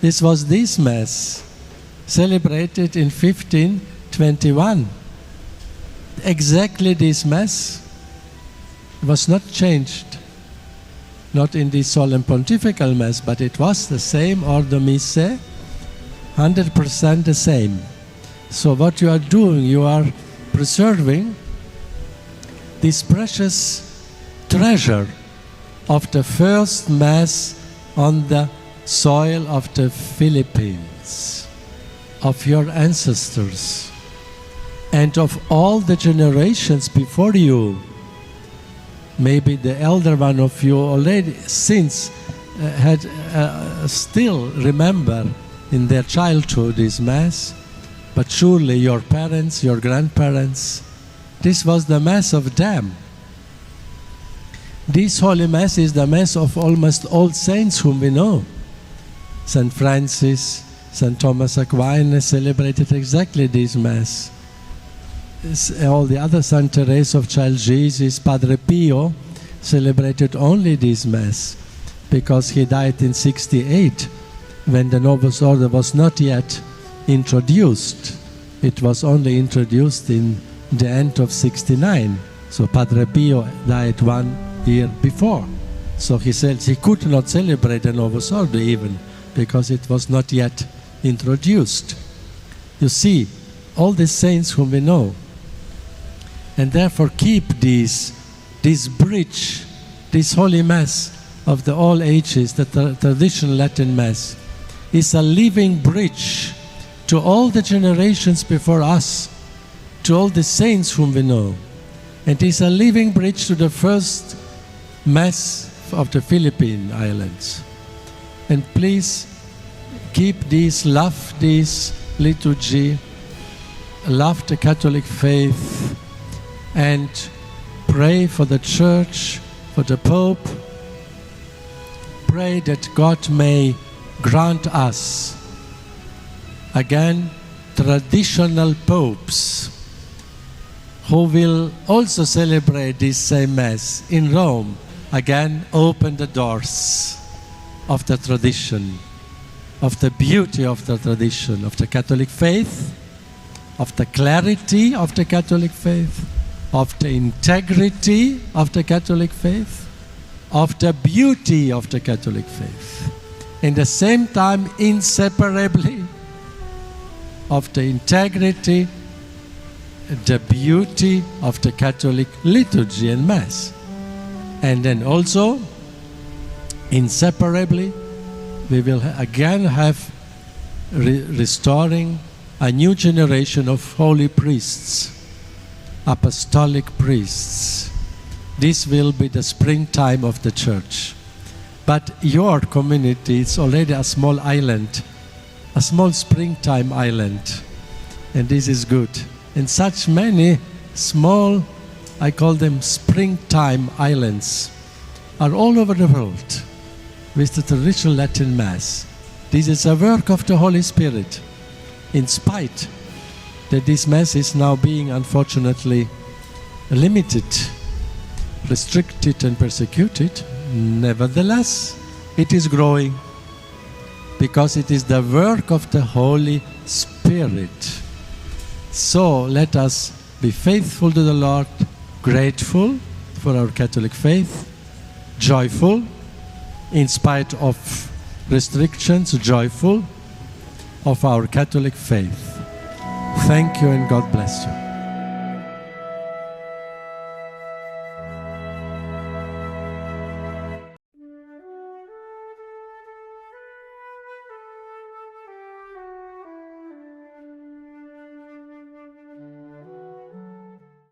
this was this Mass, celebrated in 1521. Exactly this Mass was not changed. Not in the solemn Pontifical Mass, but it was the same Ordo Missae, 100% the same. So what you are doing, you are preserving this precious treasure of the first Mass on the soil of the Philippines, of your ancestors, and of all the generations before you. Maybe the elder one of you already since had still remember in their childhood this Mass, but surely your parents, your grandparents, this was the Mass of them. This Holy Mass is the Mass of almost all saints whom we know. St. Francis, St. Thomas Aquinas celebrated exactly this Mass. All the other St. Teresa of Child Jesus, Padre Pio, celebrated only this Mass because he died in 68 when the Novus Ordo was not yet introduced. It was only introduced in the end of 69. So Padre Pio died 1 year before. So he said he could not celebrate the Novus Ordo even because it was not yet introduced. You see, all the saints whom we know. And therefore keep this bridge, this Holy Mass of the all ages, the traditional Latin Mass, is a living bridge to all the generations before us, to all the saints whom we know. And is a living bridge to the first Mass of the Philippine Islands. And please keep this, love this liturgy, love the Catholic faith, and pray for the Church, for the Pope. Pray that God may grant us again traditional popes who will also celebrate this same Mass in Rome. Again, open the doors of the tradition, of the beauty of the tradition, of the Catholic faith, of the clarity of the Catholic faith, of the integrity of the Catholic faith, of the beauty of the Catholic faith. In the same time, inseparably, of the integrity, the beauty of the Catholic liturgy and Mass. And then also, inseparably, we will again have restoring a new generation of holy priests, apostolic priests. This will be the springtime of the Church. But your community is already a small island, a small springtime island. And this is good. And such many small, I call them springtime islands, are all over the world with the traditional Latin Mass. This is a work of the Holy Spirit, in spite that this Mass is now being unfortunately limited, restricted and persecuted. Nevertheless, it is growing because it is the work of the Holy Spirit. So let us be faithful to the Lord, grateful for our Catholic faith, joyful in spite of restrictions, joyful of our Catholic faith. Thank you and God bless you.